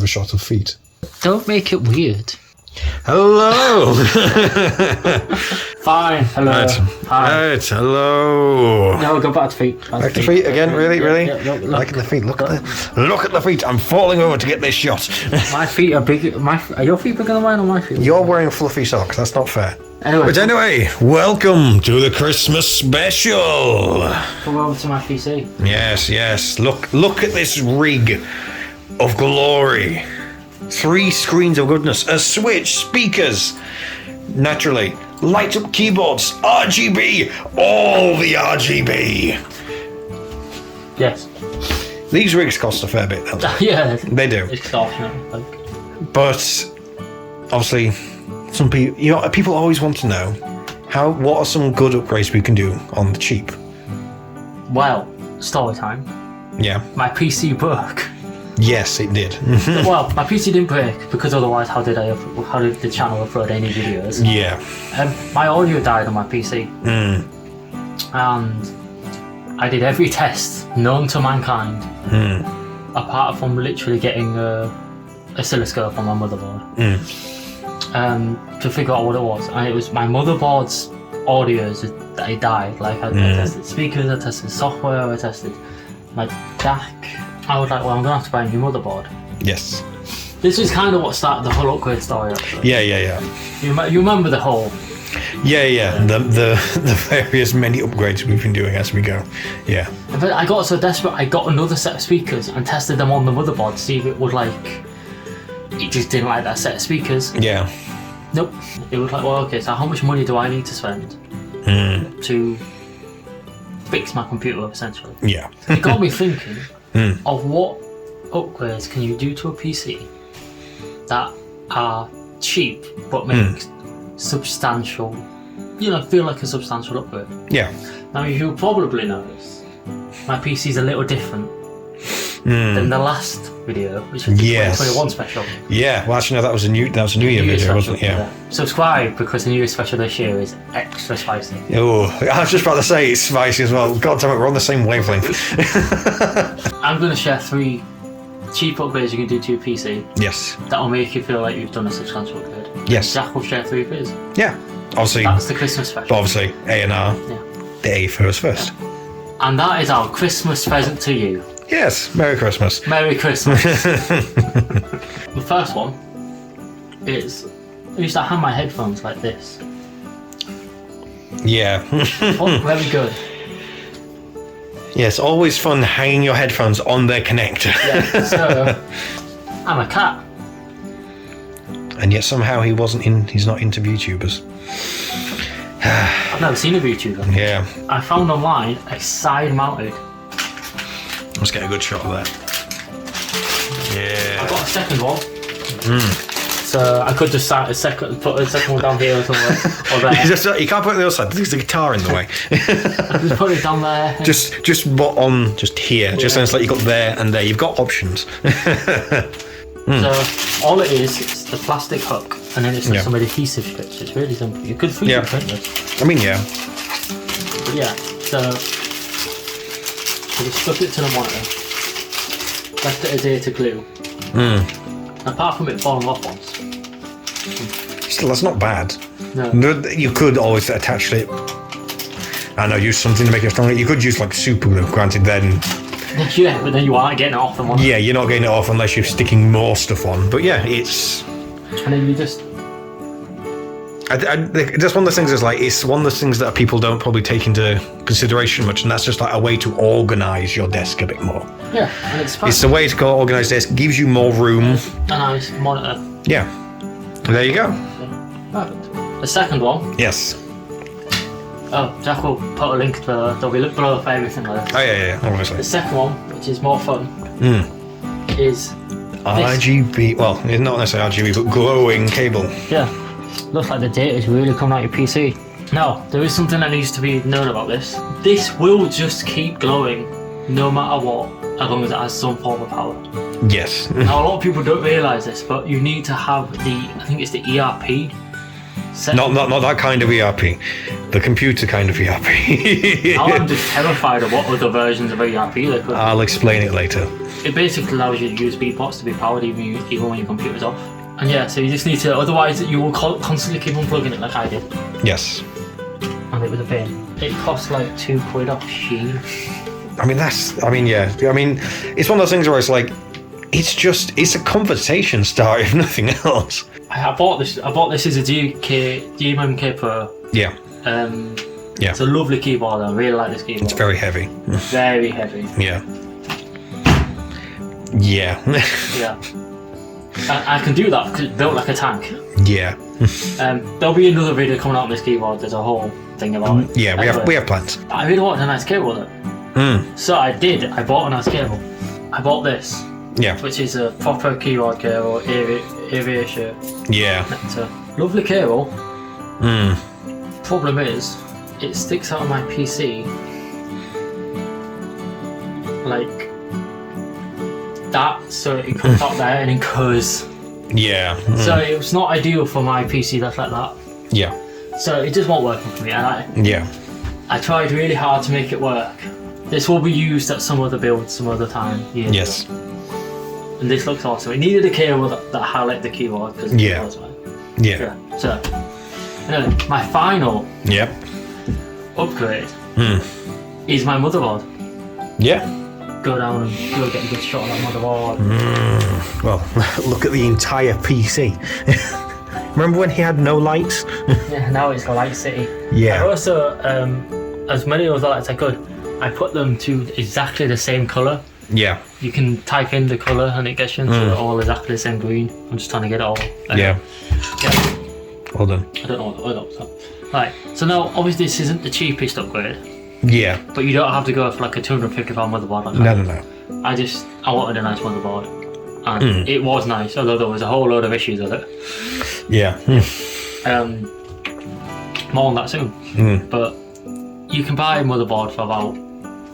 a shot of feet. Don't make it weird. Hello! Fine, hello. Hi. Right, hello. No, go back to feet. Back to feet again, really? Yeah, look. Liking the feet, look at the feet. I'm falling over to get this shot. My feet are big. Are your feet bigger than mine or my feet? You're wearing fluffy socks, that's not fair. Anyway, Welcome to the Christmas special. come over to my PC. Yes. Look at this rig of glory. 3 screens of goodness, a switch, speakers, naturally, light up keyboards, RGB, all the RGB. Yes. These rigs cost a fair bit, don't they? Yeah. They do. Extortionate. But obviously, some people, people always want to know what are some good upgrades we can do on the cheap. Well, story time. Yeah. My PC broke. Yes, it did. Well, my PC didn't break because otherwise, how did the channel upload any videos? Yeah. My audio died on my PC, and I did every test known to mankind, apart from literally getting a oscilloscope on my motherboard, to figure out what it was. And it was my motherboard's audios that it died. Like I tested speakers, I tested software, I tested my DAC. I was like, well, I'm gonna have to buy a new motherboard. Yes. This is kind of what started the whole upgrade story. Actually. Yeah. You remember the whole? Yeah. The various many upgrades we've been doing as we go. Yeah. But I got so desperate, I got another set of speakers and tested them on the motherboard to see if it would it just didn't like that set of speakers. Yeah. Nope. It was like, well, okay, so how much money do I need to spend to fix my computer, essentially? Yeah. It got me thinking of what upgrades can you do to a PC that are cheap but make substantial, feel like a substantial upgrade. Yeah. Now you'll probably notice my PC's a little different than the last video, which was the 2021 special. Yeah. Well, actually, no, that was a New Year video, wasn't it? Yeah. Subscribe because the New Year special this year is extra spicy. Oh, I was just about to say it's spicy as well. God damn it, we're on the same wavelength. I'm going to share 3 cheap upgrades you can do to your PC. Yes. That will make you feel like you've done a substantial upgrade. Yes. Jack will share 3 of his. Yeah. Obviously. That's the Christmas special. But obviously, A&R. Yeah. The A first. And that is our Christmas present to you. Yes. Merry Christmas. Merry Christmas. The first one is I used to hand my headphones like this. Yeah. Oh, very good. Yes, always fun hanging your headphones on their connector. Yeah, so I'm a cat. And yet somehow he's not into VTubers. I've never seen a VTuber. Yeah. I found online a side-mounted. Let's get a good shot of that. Yeah. I got a second one. So I could just put a second one down here or somewhere. Or there. You can't put it on the other side. There's a guitar in the way. I just put it down there. Just here. Yeah. Just sounds like you've got there and there. You've got options. So all it is the plastic hook, and then it's just some adhesive strips. It's really simple. You could 3D print this. I mean, yeah. But yeah, so just stuck it to the monitor. Left it a day to glue. Apart from it falling off once. Still, that's not bad. No. You could always attach it. I know, use something to make it stronger. You could use super glue, granted then. Yeah, but then you aren't getting it off the monitor. Yeah, you're not getting it off unless you're sticking more stuff on. But yeah, it's. And then you just. That's one of the things. It's one of the things that people don't probably take into consideration much, and that's just like a way to organize your desk a bit more. Yeah, and it's It's a way to go organize desk, gives you more room. a nice monitor. Yeah. There you go. Perfect. The second one. Yes. Oh, Jack will put a link to there'll be below for everything like that. Oh yeah, obviously. The second one, which is more fun, is RGB. Well, it's not necessarily RGB, but glowing cable. Yeah. Looks like the data is really coming out your PC. Now, there is something that needs to be known about this. This will just keep glowing no matter what, as long as it has some form of power. Yes. Now, a lot of people don't realise this, but you need to have I think it's the ERP. Not that kind of ERP. The computer kind of ERP. I'm just terrified of what other versions of ERP they could. I'll explain it later. it basically allows you to use beatbox to be powered even when your computer's off. And yeah, so you just need to, otherwise you will constantly keep unplugging it like I did. Yes. And it was a pain. It cost like £2 off Shein. It's one of those things where it's like, it's a conversation starter, if nothing else. I bought this as a DMMK Pro. Yeah. Yeah. It's a lovely keyboard. I really like this keyboard. It's very heavy. Very heavy. Yeah. Yeah. Yeah. I can do that because it's built like a tank. Yeah. There'll be another video coming out on this keyboard. There's a whole thing about it. Yeah, we have plans. I really wanted a nice cable with it. So I did. I bought a nice cable. I bought this. Yeah. Which is a proper keyboard cable, aviation. Yeah. It's a lovely cable. Problem is, it sticks out of my PC like that, so it comes out there and it goes. Yeah. So it was not ideal for my PC that's like that. Yeah. So it just won't work for me. And I tried really hard to make it work. This will be used at some other build, some other time. Yes. And this looks awesome. It needed a cable that highlighted the keyboard because Yeah. Yeah. So anyway, my final upgrade is my motherboard. Yeah. Go down and go get a good shot on that motherboard. Well, look at the entire PC. Remember when he had no lights? Yeah, now it's the Light City. Yeah. I also, as many of the lights I could, I put them to exactly the same colour. Yeah. You can type in the colour and it gets you into all exactly the same green. I'm just trying to get it all. Yeah. Well done. I don't know what that was. Right, so now obviously this isn't the cheapest upgrade. Yeah. But you don't have to go for like a £250 motherboard. Like No. I wanted a nice motherboard. And it was nice, although there was a whole load of issues with it. Yeah. More on that soon. But you can buy a motherboard for about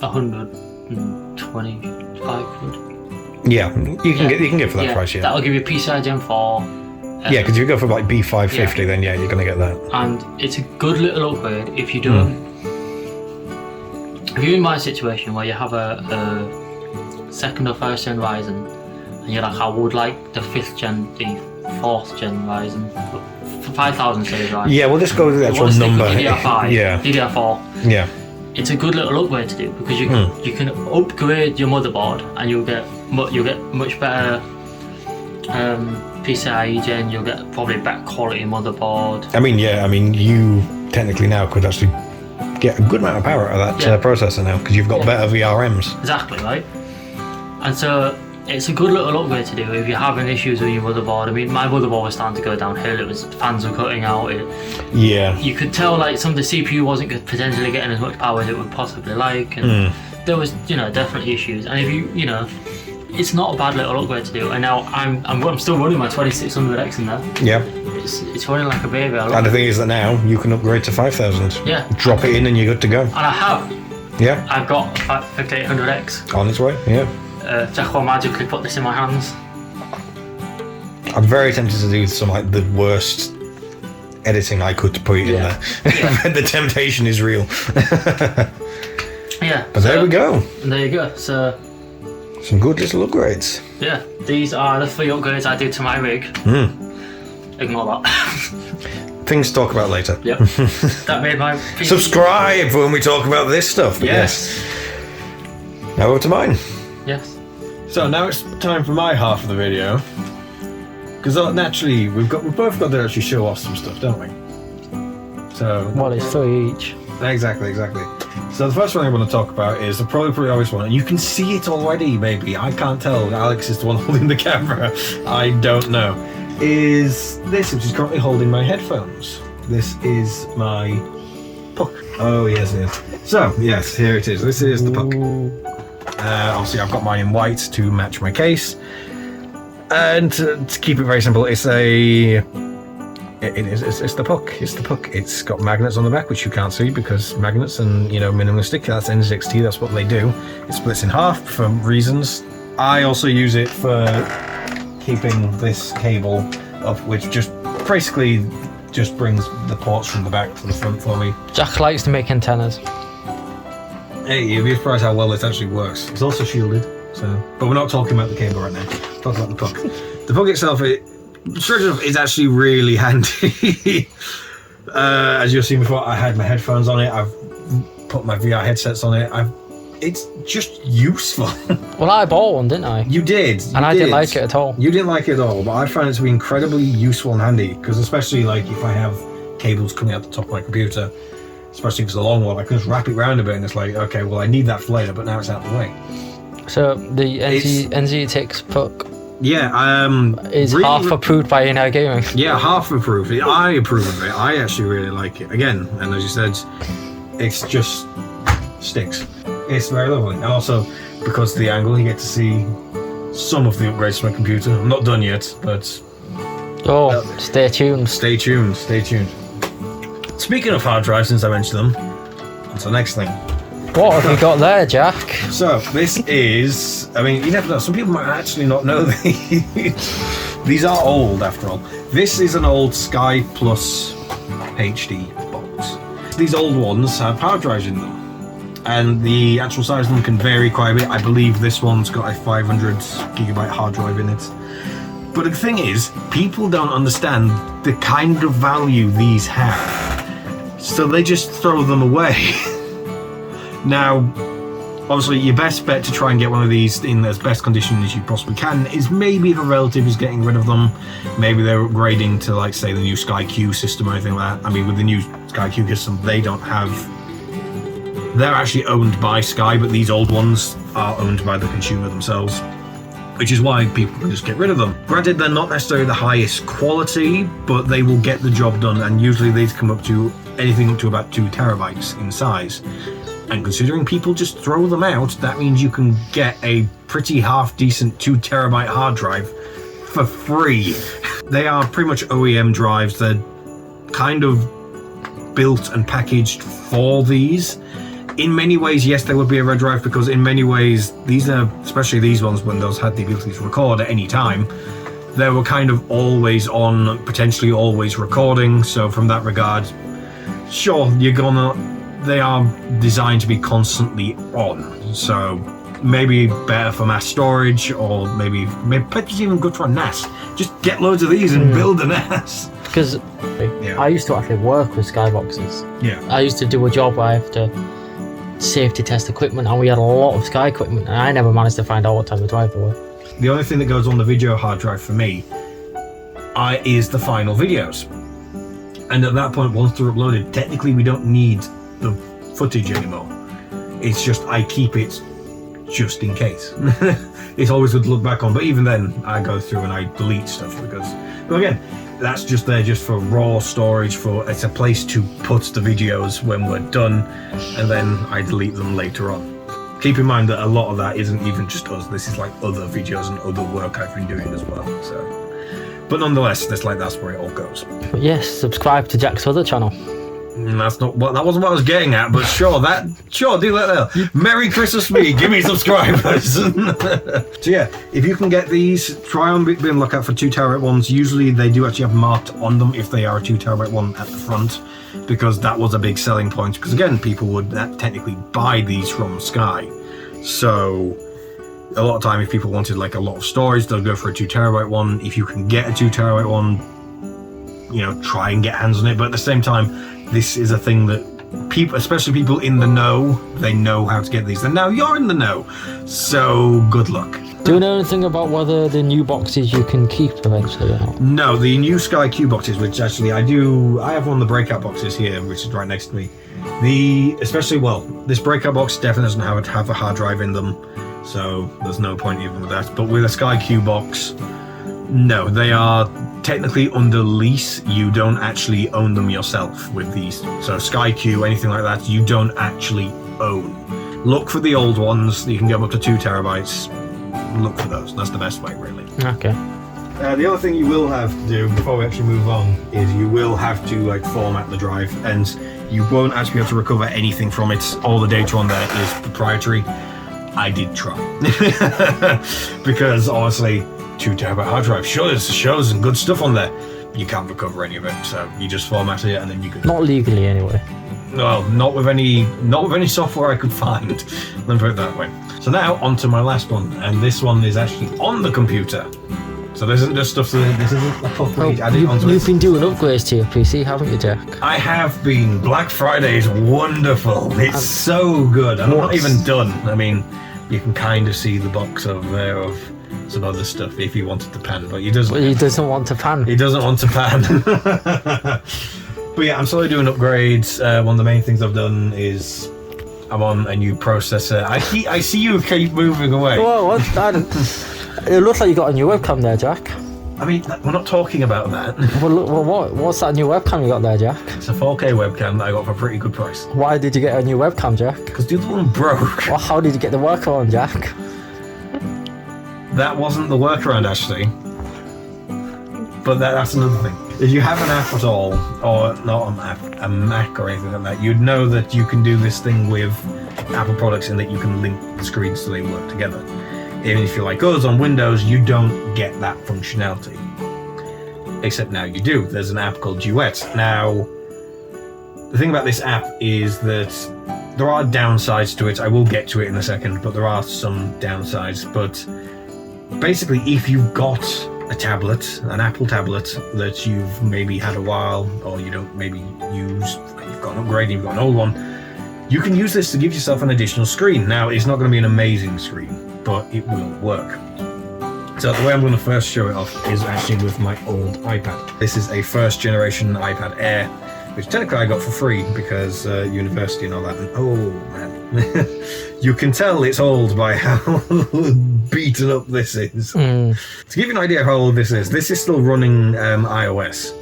125 quid. Yeah. You can get for that price, yeah. That'll give you a PCI Gen 4. Yeah, because if you go for like B550, then you're going to get that. And it's a good little upgrade if you don't. If you're in my situation where you have a second or first gen Ryzen, and you're like, I would like the 5th gen, the 4th gen Ryzen, 5000 series Ryzen. Yeah, well, this goes with the actual number. DDR5, Yeah. DDR4. Yeah. It's a good little upgrade to do because you can upgrade your motherboard and you'll get much better PCIe gen. You'll get probably better quality motherboard. You technically now could actually get a good amount of power out of that processor now because you've got better VRMs. Exactly, right? And so it's a good little upgrade to do if you're having issues with your motherboard. I mean, my motherboard was starting to go downhill. Fans were cutting out. You could tell like some of the CPU wasn't potentially getting as much power as it would possibly like, and there was definitely issues. And if it's not a bad little upgrade to do. And now I'm still running my 2600X in there. Yeah. It's running like a baby. And the thing is that now you can upgrade to 5000. Yeah. Drop it in and you're good to go. And I have. Yeah. I've got 5800X. On its way. Yeah. Jack will magically put this in my hands. I'm very tempted to do some like the worst editing I could to put it in there. Yeah. The temptation is real. Yeah. But there we go. And there you go. So some good little upgrades. Yeah, these are the 3 upgrades I did to my rig. Ignore that. Things to talk about later. Yep. That made my PC. Subscribe when we talk about this stuff. But yes. Now over to mine. Yes. So now it's time for my half of the video. Because naturally, we've both got to actually show off some stuff, don't we? So. Well, it's 3 each. Exactly. So the first one I want to talk about is probably pretty obvious one, and you can see it already. Maybe I can't tell. Alex is the one holding the camera. I don't know. Is this, which is currently holding my headphones? This is my puck. Oh yes, it is. So yes, here it is. This is the puck. Obviously, I've got mine in white to match my case, and to keep it very simple, it's the puck. It's the puck. It's got magnets on the back, which you can't see because magnets and minimalistic. That's N6T. That's what they do. It splits in half for reasons. I also use it for keeping this cable up, which just basically just brings the ports from the back to the front for me. Jack likes to make antennas. Hey, you'd be surprised how well this actually works. It's also shielded, So, but we're not talking about the cable right now. We're talking about the puck. The puck itself, strange enough, is actually really handy. As you've seen before, I had my headphones on it. I've put my VR headsets on it. It's just useful. Well, I bought one, didn't I? You did. And I didn't like it at all. You didn't like it at all, but I found it to be incredibly useful and handy, because especially like if I have cables coming out the top of my computer, especially if it's a long one, I can just wrap it around a bit and it's like, okay, well I need that for later, but now it's out of the way. So the NZXT puck is really half approved by Inner Gaming. Yeah, half approved. I approve of it. I actually really like it. Again, and as you said, it's just sticks. It's very lovely. And also, because of the angle, you get to see some of the upgrades to my computer. I'm not done yet, but... Stay tuned. Stay tuned. Speaking of hard drives, since I mentioned them, on to the next thing. What have you got there, Jack? So, this is... I mean, you never know. Some people might actually not know these. These are old, after all. This is an old Sky Plus HD box. These old ones have hard drives in them. And the actual size of them can vary quite a bit. I believe this one's got a 500 gigabyte hard drive in it. But the thing is, people don't understand the kind of value these have. So they just throw them away. Now, obviously, your best bet to try and get one of these in as best condition as you possibly can is maybe if a relative is getting rid of them. Maybe they're upgrading to, like, say, the new Sky Q system or anything like that. I mean, with the new Sky Q system, they don't have... They're actually owned by Sky, but these old ones are owned by the consumer themselves, which is why people can just get rid of them. Granted, they're not necessarily the highest quality, but they will get the job done, and usually these come up to anything up to about 2 terabytes in size. And considering people just throw them out, that means you can get a pretty half-decent 2 terabyte hard drive for free. They are pretty much OEM drives. They're kind of built and packaged for these. In many ways, yes, there would be a red drive, because in many ways, these are, especially these ones, when those had the ability to record at any time, they were kind of always on, potentially always recording. So from that regard, sure, they are designed to be constantly on. So maybe better for mass storage, or maybe it's even good for a NAS. Just get loads of these and build a NAS. Because I used to actually work with Skyboxes. Yeah. I used to do a job where I have to safety test equipment, and we had a lot of Sky equipment, and I never managed to find out what type of drive they were. The only thing that goes on the video hard drive for me is the final videos. And at that point, once they're uploaded, technically we don't need the footage anymore. It's just I keep it just in case. It's always good to look back on, but even then I go through and I delete stuff, because, but again, that's just there just for raw storage. It's a place to put the videos when we're done, and then I delete them later on. Keep in mind that a lot of that isn't even just us. This is like other videos and other work I've been doing as well. So, but nonetheless, that's where it all goes. But yes, subscribe to Jack's other channel. That wasn't what I was getting at, but sure, do that there. Merry Christmas me, give me subscribers. So yeah, if you can get these, try and be on the lookout for 2 terabyte ones. Usually they do actually have marked on them if they are a 2 terabyte one at the front, because that was a big selling point, because again, people would technically buy these from Sky. So a lot of time, if people wanted like a lot of storage, they'll go for a 2 terabyte one. If you can get a 2 terabyte one, try and get hands on it. But at the same time, this is a thing that people, especially people in the know, they know how to get these. And now you're in the know, so good luck. Do you know anything about whether the new boxes you can keep eventually or not? No, the new Sky Q boxes, which actually I have one of the breakout boxes here, which is right next to me. This breakout box definitely doesn't have a hard drive in them, so there's no point even with that. But with a Sky Q box, no, they are technically under lease. You don't actually own them yourself with these. So Sky Q, anything like that, you don't actually own. Look for the old ones. You can get them up to 2 terabytes. Look for those. That's the best way, really. Okay. The other thing you will have to do before we actually move on is you will have to format the drive, and you won't actually be able to recover anything from it. All the data on there is proprietary. I did try. Because honestly, 2 terabyte hard drive shows some good stuff on there. You can't recover any of it, so you just format it and then you can. Not legally, anyway. Well, not with any software I could find. Let me put it that way. So now on to my last one, and this one is actually on the computer. So this isn't just stuff that this isn't a upgrade added onto You've it. been doing upgrades to your PC, haven't you, Jack? I have been. Black Friday is wonderful. It's so good. And I'm not even done. I mean, you can kind of see the box over there of some other stuff if he wanted to pan, but he doesn't. Well, he doesn't want to pan. He doesn't want to pan. But yeah, I'm slowly doing upgrades. One of the main things I've done is I'm on a new processor. I see you keep moving away. Whoa, what? It looks like you got a new webcam there, Jack. I mean, we're not talking about that. What's that new webcam you got there, Jack? It's a 4K webcam that I got for a pretty good price. Why did you get a new webcam, Jack? Because the other one broke. Well, how did you get the workaround, Jack? That wasn't the workaround, actually. But that's another thing. If you have an app at all, or not an app, a Mac or anything like that, you'd know that you can do this thing with Apple products in that you can link the screens so they work together. Even if you're like us on Windows, you don't get that functionality. Except now you do. There's an app called Duet. Now, the thing about this app is that there are downsides to it. I will get to it in a second, but there are some downsides. But basically, if you've got a tablet, an Apple tablet that you've maybe had a while, or you don't maybe use, like you've got an upgrade and you've got an old one, you can use this to give yourself an additional screen. Now, it's not going to be an amazing screen, but it will work. So the way I'm going to first show it off is actually with my old iPad. This is a first generation iPad Air, which technically I got for free because university and all that. And oh man, you can tell it's old by how beaten up this is. To give you an idea of how old this is still running iOS,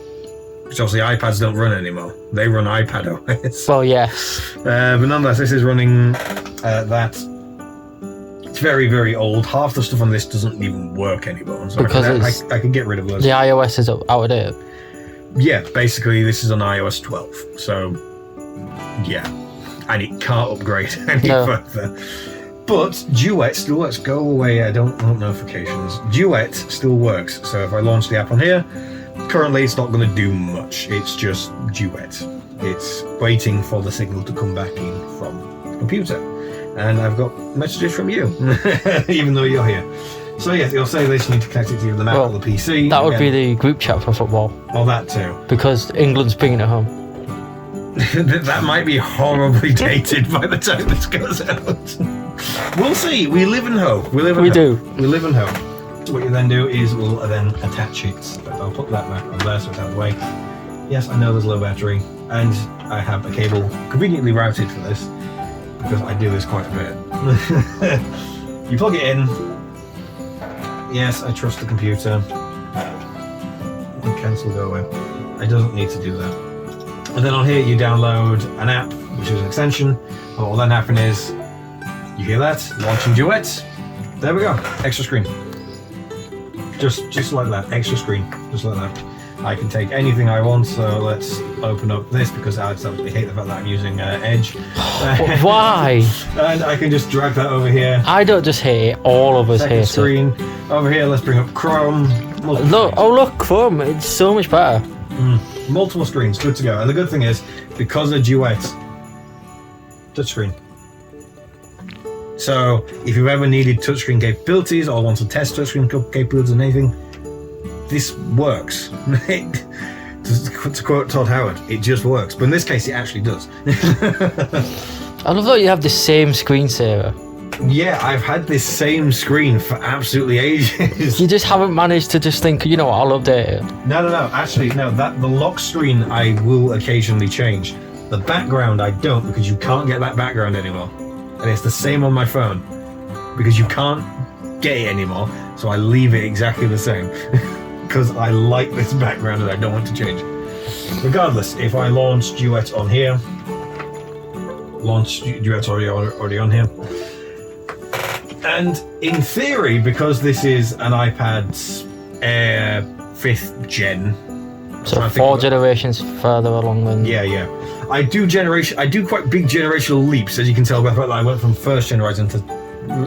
which obviously iPads don't run anymore. They run iPad OS. Well, yes. But nonetheless, this is running that. It's very, very old. Half the stuff on this doesn't even work anymore. So Because I can get rid of those. The iOS is out of date. Yeah, basically this is on iOS 12. So, yeah. And it can't upgrade any further. But Duet still works. Go away, I don't want notifications. Duet still works. So if I launch the app on here, currently it's not going to do much. It's just Duet. It's waiting for the signal to come back in from the computer. And I've got messages from you, even though you're here. So yeah, you'll say this, you need to connect it to the Mac or the PC. That would be the group chat for football. Oh, that too. Because England's bringing it home. That might be horribly dated by the time this goes out. We'll see. We live in hope. We do. We live in hope. So what you then do is we'll then attach it. I'll put that back on there so it's out of the way. Yes, I know there's low battery, and I have a cable conveniently routed for this, because I do this quite a bit. You plug it in. Yes, I trust the computer. Cancel, go away. It doesn't need to do that. And then on here you download an app, which is an extension. What will then happen is, you hear that? Launching Duet. There we go. Extra screen. Just like that. Extra screen. Just like that. I can take anything I want, so let's open up this because Alex absolutely hates the fact that I'm using Edge. Why? And I can just drag that over here. I don't just hate it, all of us Second hate screen. Over here, let's bring up Chrome. Look, Chrome, it's so much better. Multiple screens, good to go. And the good thing is, because of Duet, touchscreen. So, if you've ever needed touchscreen capabilities or want to test touchscreen capabilities and anything, this works. To quote Todd Howard, it just works. But in this case, it actually does. I love that you have the same screensaver. Yeah, I've had this same screen for absolutely ages. You just haven't managed to just think, you know what, I'll update it. No. Actually, no. The lock screen I will occasionally change. The background I don't, because you can't get that background anymore. And it's the same on my phone, because you can't get it anymore. So I leave it exactly the same. Because I like this background and I don't want to change it. Regardless, if I launch Duet on here, Duet's already on here. And in theory, because this is an iPad Air 5th gen, so 4 generations further along than... Yeah. I do quite big generational leaps, as you can tell by the fact that I went from first generation to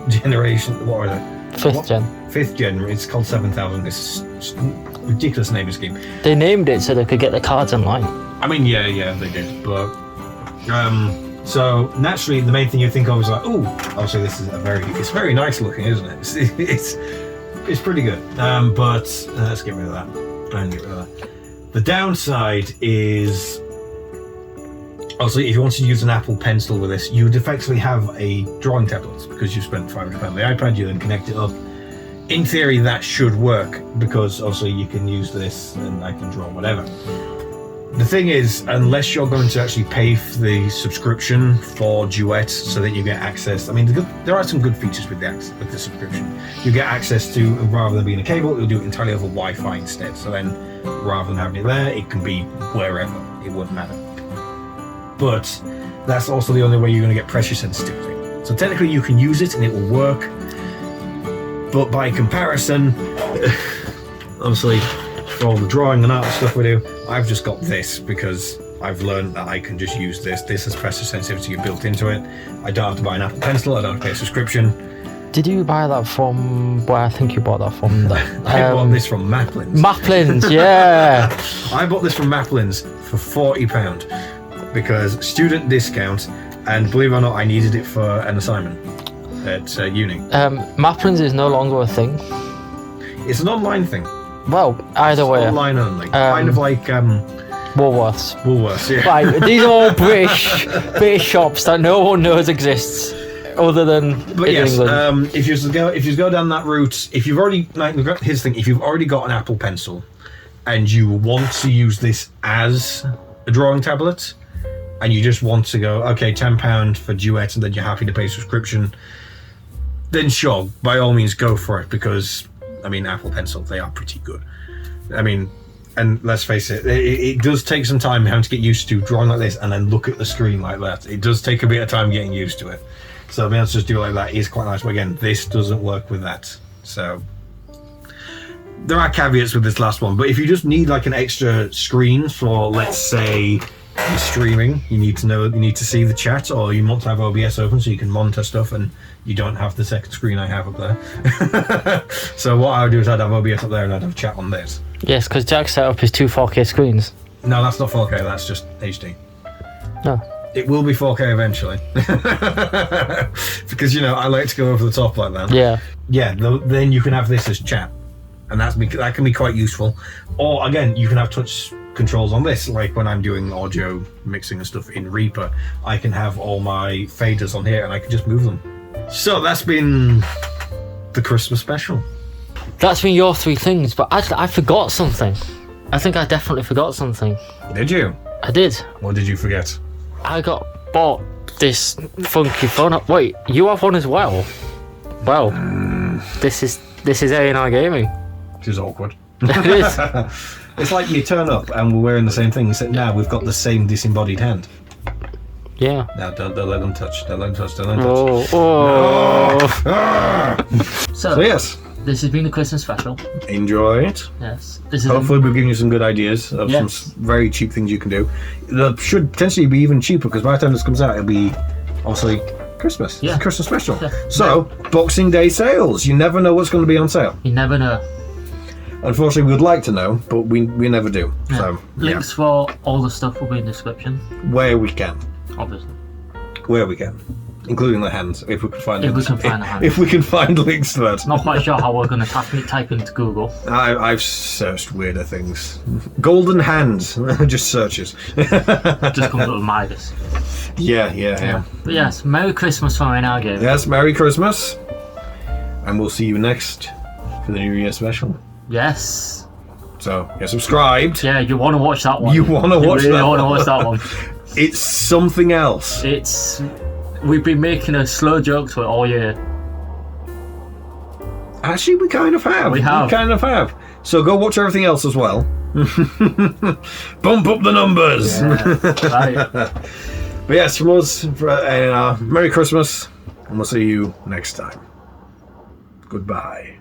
generation, what are they? 5th gen. 5th gen, it's called 7000. It's a ridiculous naming scheme. They named it so they could get the cards online. I mean, yeah, they did, but So naturally, the main thing you think of is like, oh, obviously this is it's very nice looking, isn't it? It's pretty good. But let's get rid of that. And get rid of that. The downside is, obviously, if you want to use an Apple Pencil with this, you would effectively have a drawing tablet because you spent £500 on the iPad. You then connect it up. In theory, that should work because obviously you can use this and I can draw whatever. The thing is, unless you're going to actually pay for the subscription for Duet so that you get access, I mean, there are some good features with the subscription. You get access to, rather than being a cable, you'll do it entirely over Wi-Fi instead. So then, rather than having it there, it can be wherever. It wouldn't matter. But that's also the only way you're going to get pressure sensitivity. So technically you can use it and it will work. But by comparison, obviously, for all the drawing and art stuff we do, I've just got this because I've learned that I can just use this. This has pressure sensitivity built into it. I don't have to buy an Apple Pencil. I don't have to pay a subscription. Did you buy that from where I think you bought that from? I bought this from Maplins. Maplins, yeah. I bought this from Maplins for £40 because student discount, and believe it or not, I needed it for an assignment at uni. Maplins is no longer a thing. It's an online thing. Well, either way. Online only. Kind of like Woolworths. Woolworths, yeah. Right, these are all British shops that no one knows exists other than But yes, England. if you go down that route, if you've already here's the thing, if you've already got an Apple Pencil and you want to use this as a drawing tablet and you just want to go, okay, £10 for Duet and then you're happy to pay subscription, then sure, by all means go for it because I mean, Apple Pencil, they are pretty good. I mean, and let's face it, it does take some time having to get used to drawing like this and then look at the screen like that. It does take a bit of time getting used to it. So being able to just do it like that is quite nice. But again, this doesn't work with that. So there are caveats with this last one. But if you just need like an extra screen for, let's say, streaming, you need to see the chat, or you want to have OBS open so you can monitor stuff and you don't have the second screen I have up there. So what I would do is I'd have OBS up there and I'd have chat on this. Yes, because Jack's set up his two 4K screens. No, that's not 4K, that's just HD. No. It will be 4K eventually. Because, I like to go over the top like that. Yeah. Yeah, then you can have this as chat. And that can be quite useful. Or, again, you can have touch controls on this, like when I'm doing audio mixing and stuff in Reaper, I can have all my faders on here and I can just move them. So that's been the Christmas special. That's been your three things, but I forgot something. I think I definitely forgot something. Did you? I did. What did you forget? I got bought this funky phone. Wait, you have one as well? Well, this is A&R Gaming. Which is awkward. It is. It's like you turn up and we're wearing the same thing, except now we've got the same disembodied hand. Yeah. Now don't let them touch. Don't let them touch. Don't let them touch. Oh. No. So yes, this has been the Christmas special. enjoy it. Yes. This is Hopefully we've given you some good ideas of Yes. some very cheap things you can do. That should potentially be even cheaper because by the time this comes out, it'll be obviously Christmas. Yeah. It's a Christmas special. Yeah. So Boxing Day sales. You never know what's going to be on sale. You never know. Unfortunately, we would like to know, but we never do. Yeah. So Links for all the stuff will be in the description, where we can. obviously. Where we can, including the hands, if we can find If we links. can find the hands. If we can find links to that. Not quite sure how we're going to type into Google. I've searched weirder things. Golden hands, just searches. It just comes up with Midas. Yeah. But yes, Merry Christmas from A&R Gaming. Yes, Merry Christmas, and we'll see you next for the New Year special. Yes. So, you're subscribed. Yeah, you want to watch that one. You wanna watch really that want to one. watch that one. It's something else. We've been making a slow joke to it all year. Actually, we kind of have. We have. kind of have. So go watch everything else as well. Bump up the numbers. Yeah, right. But yes, from us, Merry Christmas, and we'll see you next time. Goodbye.